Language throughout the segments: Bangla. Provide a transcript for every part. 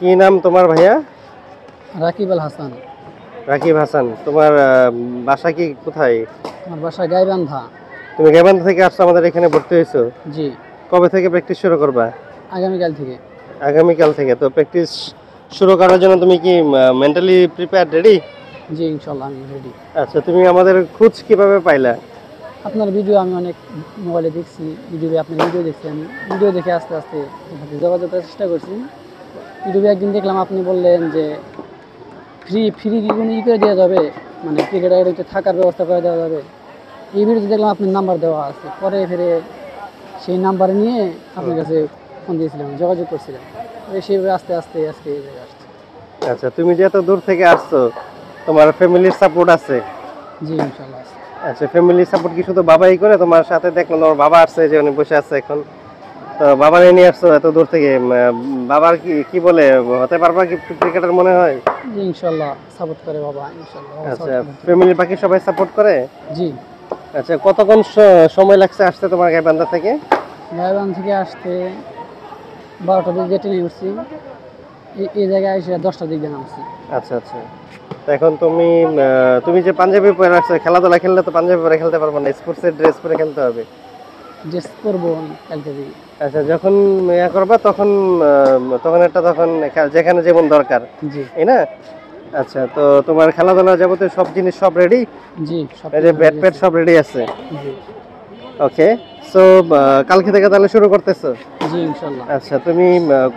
কি নাম তোমার ভাইয়া? রাকিব আল হাসান। রাকিব হাসান। তোমার বাসা কি কোথায়? আমার বাসা গাইবান্ধা। তুমি গাইবান্ধা থেকে আসছো আমাদের এখানে ভর্তি হয়েছো? জি। কবে থেকে প্র্যাকটিস শুরু করবা? আগামীকাল থেকে। আগামীকাল থেকে। তো প্র্যাকটিস শুরু করার জন্য তুমি কি মেন্টালি প্রিপেয়ার রেডি? জি ইনশাল্লাহ আমি রেডি। আচ্ছা, তুমি আমাদের খোঁজ কিভাবে পাইলা? আপনার ভিডিও আমি অনেক মোবাইলে দেখছি, ইউটিউবে আপনার ভিডিও দেখছি, আমি ভিডিও দেখে আস্তে আস্তে যোগাযোগ করার চেষ্টা করছি। ইউটিউবে একদিন দেখলাম আপনি বললেন যে ফ্রি ফ্রি কি কোনো ই করে দেওয়া যাবে, মানে ক্রিকেটারের থাকার ব্যবস্থা করে দেওয়া যাবে। এই ভিডিওতে দেখলাম আপনার নাম্বার দেওয়া আছে, পরে ফিরে সেই নাম্বার নিয়ে আপনার কাছে ফোন দিয়েছিলাম, যোগাযোগ করছিলাম, সেইভাবে আস্তে আস্তে আজকে এই জায়গায় আসছে। আচ্ছা, তুমি যে এত দূর থেকে আসছো, তোমার ফ্যামিলির সাপোর্ট আছে? জি ইনশাল্লাহ আছে। আচ্ছা, ফ্যামিলির সাপোর্ট কি শুধু বাবাই করে? তোমার সাথে দেখলাম তোমার বাবা আসছে, যে উনি বসে আছে এখন। তো বাবা নিয়ে আসছো এত দূর থেকে, বাবার কি কি বলে, হতে পারবা কি ক্রিকেটার মনে হয়? জি ইনশাল্লাহ সাপোর্ট করে বাবা, ইনশাল্লাহ। আচ্ছা, ফ্যামিলির বাকি সবাই সাপোর্ট করে? জি। আচ্ছা, কতক্ষণ সময় লাগছে আসতে তোমার গাইবান্ধা থেকে? গাইবান্ধা থেকে আসতে 12টার দিকে গেটে নিয়ে উঠছি, এই জায়গায় এসে 10টার দিকে নামছি। আচ্ছা আচ্ছা। তো এখন তুমি যে পাঞ্জাবি পরে আসছো, খেলাধুলা খেললে তো পাঞ্জাবি পরে খেলতে পারবো না, স্পোর্টসের ড্রেস পরে খেলতে হবে। ড্রেস করবো কালকে থেকে। আচ্ছা, যখন ইয়া করবা তখন তখন যেখানে যেমন দরকার, জি। তাই না? আচ্ছা, তো তোমার খেলাধুলা যাবতীয় সব জিনিস সব রেডি? জি সব। এই যে ব্যাট প্যাট সব রেডি আছে? জি। ওকে। সো কালকে থেকে তাহলে শুরু করতেছো? জি ইনশাল্লাহ। আচ্ছা, তুমি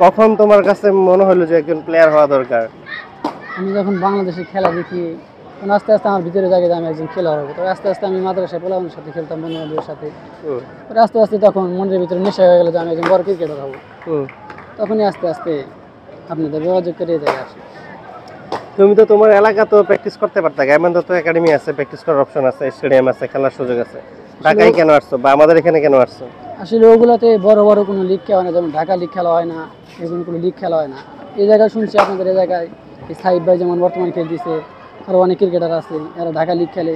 কখন তোমার কাছে মনে হলো যে একজন প্লেয়ার হওয়া দরকার? আমি যখন বাংলাদেশে খেলা দেখি, তখন আস্তে আস্তে আমার ভিতরে জাগে যে আমি একজন খেলোয়াড় হবো। তবে আস্তে আস্তে আমি মাদ্রাসায় পোলাপানের সাথে খেলতাম, বন্ধু-বান্ধবের সাথে। পরে আস্তে আস্তে তখন মনের ভিতরে নেশা হয়ে গেল যে আমি একজন বড় ক্রিকেটার হবো। তখনই আস্তে আস্তে আপনাদের যোগাযোগ করে এই জায়গায় আসি। তুমি তো তোমার এলাকা তো প্র্যাকটিস করতে পারতা, গাইবান্ধা তো একাডেমি আছে, প্র্যাকটিস করার অপশন আছে, স্টেডিয়াম আছে, খেলার সুযোগ আছে। ঢাকায় কেন আসছো বা আমাদের এখানে কেন আসছো? আসলে ওগুলোতে বড় বড় কোনো লিগ খেলা হয় না, যেমন ঢাকা লিগ খেলা হয় না, এরকম কোনো লিগ খেলা হয় না। এই জায়গায় শুনছি আপনাদের এই জায়গায় সাহিব ভাই যেমন বর্তমানে খেলতেছে, আরও অনেক ক্রিকেটার আছে, এরা ঢাকা লিগ খেলে।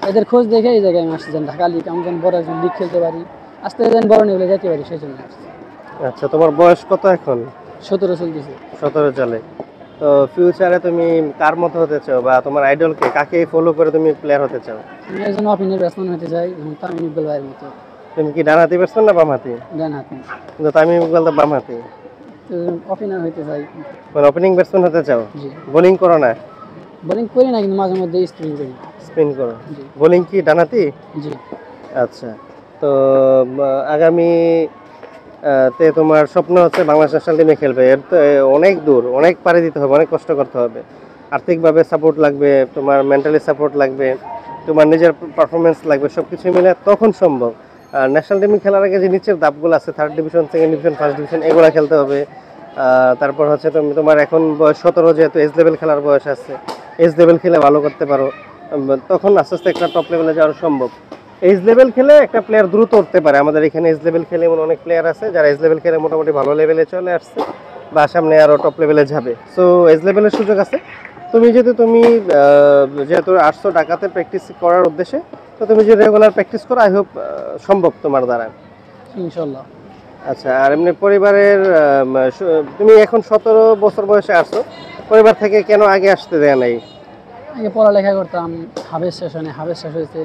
এদের খোঁজ দেখে এই জায়গায় আমি আসছি, যেন ঢাকা লিগ আমি যেন বড় একজন লিগ খেলতে পারি, আস্তে যেন বড় নিয়ে যেতে পারি, সেই জন্য আসছি। আচ্ছা, তোমার বয়স কত এখন? 17 চলতেছে। 17 চলে। তো ফিউচারে তুমি কার মতো হতে চাও বা তোমার আইডলকে, কাকে ফলো করে তুমি প্লেয়ার হতে চাও? আমি একজন ওপেনার ব্যাটসম্যান হতে চাই, যেমন তামিম ইকবাল ভাইয়ের মতো। তুমি কি ডানহাতি ব্যাটসম্যান না বামহাতি? ডানহাতি। কিন্তু তামিম ইকবাল তো বামহাতি। ওপেনার হতে চাই। মানে ওপেনিং ব্যাটসম্যান হতে চাও? জি। বোলিং করো না? বোলিং করি না, কিন্তু মাঝে মধ্যে স্পিন করি। স্পিন করো? জি। বোলিং কি ডানহাতি? জি। আচ্ছা। তো আগামী তে তোমার স্বপ্ন হচ্ছে বাংলাদেশ ন্যাশনাল টিমে খেলবে। এর তো অনেক দূর, অনেক পাড়ি দিতে হবে, অনেক কষ্ট করতে হবে। আর্থিকভাবে সাপোর্ট লাগবে, তোমার মেন্টালি সাপোর্ট লাগবে, তোমার নিজের পারফরমেন্স লাগবে, সব কিছু মিলে তখন সম্ভব। আর ন্যাশনাল টিমে খেলার আগে যে নিচের ধাপগুলো আছে, 3rd division, 2nd division, 1st division, এগুলো খেলতে হবে। তারপর হচ্ছে তোমার এখন বয়স 17, যেহেতু এজ লেভেল খেলার বয়স আছে, এজ লেভেল খেলে ভালো করতে পারো, তখন আস্তে আস্তে একটা টপ লেভেলে যাওয়া সম্ভব। এজ লেভেল খেলে একটা প্লেয়ার দ্রুত উঠতে পারে। আমাদের এখানে এজ লেভেল খেলে এমন অনেক প্লেয়ার আছে যারা এজ লেভেল খেলে মোটামুটি ভালো লেভেলে চলে আসছে বা সামনে আরো টপ লেভেলে যাবে। সো এজ লেভেলের সুযোগ আছে। যেহেতু আসছো ঢাকাতে প্র্যাকটিস করার উদ্দেশ্যে, তো তুমি যে রেগুলার প্র্যাকটিস করো, আই হোপ সম্ভব তোমার দ্বারা, ইনশাল্লাহ। আচ্ছা। আর এমনি পরিবারের তুমি এখন 17 বছর বয়সে আসছো, পরিবার থেকে কেন আগে আসতে দেয় নাই? আগে পড়ালেখা করতাম, হাফেজ শেষ হয়েছে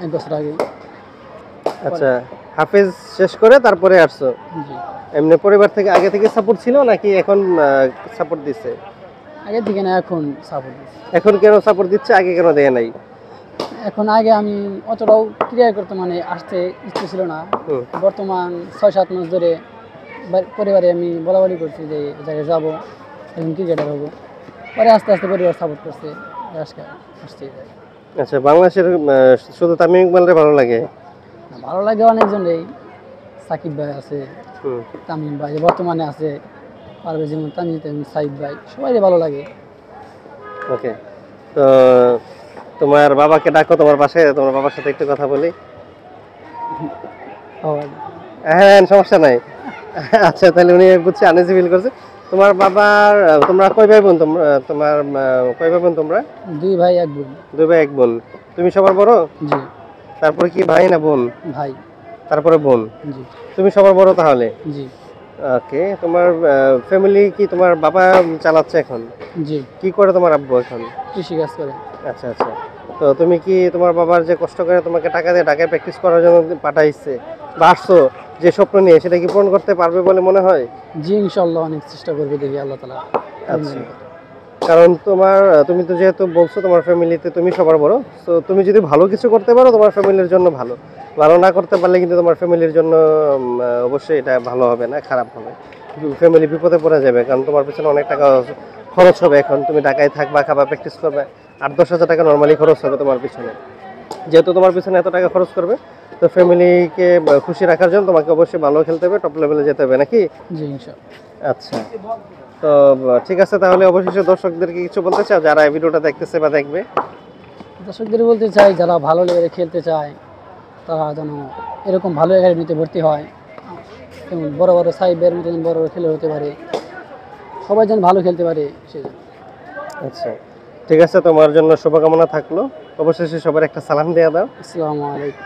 1 বছর আগে। আচ্ছা, হাফেজ শেষ করে তারপরে আসছো? জি। এমনি পরিবার থেকে আগে থেকে সাপোর্ট ছিল নাকি এখন সাপোর্ট দিচ্ছে? আগে থেকে না, এখন সাপোর্ট দিচ্ছে। এখন কেন সাপোর্ট দিচ্ছে, আগে কেন দেয় নাই? এখন আগে আমি অতটাও ক্লিয়ার করতে মানে আসতে ইচ্ছে ছিল না। বর্তমান 6-7 মাস ধরে পরিবারে আমি বলাবলি করছি যে এই জায়গায় যাবো, একজন ক্রিকেটার হবো। পরে আস্তে আস্তে পরিবার সাপোর্ট করছে, আজকে আসছি। আচ্ছা, বাংলাদেশের শুধু তামিম ইকবালরে ভালো লাগে? ভালো লাগে অনেকজনেই, সাকিব ভাই আছে, তামিম ভাই বর্তমানে আছে, পারভেজ যেমন, তানজিদ, সাকিব ভাই, সবাই ভালো লাগে। ওকে। তো তোমার বাবাকে ডাকো তোমার পাশে, তোমার বাবার সাথে একটু কথা বলি। হ্যাঁ, সমস্যা নাই। আচ্ছা, তাহলে উনি বুঝছি আনইজি ফিল করছে। তোমার বাবার, তোমরা কয় ভাই বোন? তোমার কয় ভাই বোন তোমরা? 2 ভাই 1 বোন। 2 ভাই 1 বোন। তুমি সবার বড়? জি। তারপরে কি ভাই না বোন? ভাই। তারপরে বোন? জি। তুমি সবার বড় তাহলে? জি। ওকে, তোমার ফ্যামিলি কি তোমার বাবা চালাচ্ছে এখন? জি, কি করে তোমার আব্বু এখন? কৃষিকাজ করে। আচ্ছা আচ্ছা। তো তুমি কি তোমার বাবার যে কষ্ট করে তোমাকে টাকা দিয়ে ঢাকায় প্র্যাকটিস করার জন্য পাঠাইছে বা আসছো যে স্বপ্ন নিয়ে, সেটা কি পূরণ করতে পারবে বলে মনে হয়? জি, ইনশাআল্লাহ অনেক চেষ্টা করবে দেখি আল্লাহ তাআলা। আচ্ছা, কারণ তোমার তুমি তো যেহেতু বলছো তোমার ফ্যামিলিতে তুমি সবার বড়, তো তুমি যদি ভালো কিছু করতে পারো তোমার ফ্যামিলির জন্য ভালো, ভালো না করতে পারলে কিন্তু তোমার ফ্যামিলির জন্য অবশ্যই এটা ভালো হবে না, খারাপ হবে। ফ্যামিলি বিপদে পড়ে যাবে, কারণ তোমার পিছনে অনেক টাকা খরচ হবে। এখন তুমি ঢাকায় থাকবা, খাবা, প্র্যাকটিস করবে, 8-10 হাজার টাকা নর্মালি খরচ হবে তোমার পিছনে। যেহেতু তোমার পিছনে এত টাকা খরচ করবে, তো ফ্যামিলিকে খুশি রাখার জন্য তোমাকে অবশ্যই ভালো খেলতে হবে, টপ লেভেলে যেতে হবে নাকি? জি, ইনশাআল্লাহ। আচ্ছা, তো ঠিক আছে, তাহলে অবশেষে দর্শকদেরকে কিছু বলতে চাও যারা এই ভিডিওটা দেখতেছে বা দেখবে? দর্শকদের বলতে চাই, যারা ভালো লেভেলে খেলতে চায় তারা যেন এরকম ভালো একাডেমিতে ভর্তি হয়, যেমন বড় বড় সাইবের মতন বড় বড় খেলোয়াড় হতে পারে, সবাই যেন ভালো খেলতে পারে সেজন্য। আচ্ছা, ঠিক আছে, তোমার জন্য শুভকামনা থাকলো। অবশেষে সবার একটা সালাম দেয়া দাও। আসসালামু আলাইকুম।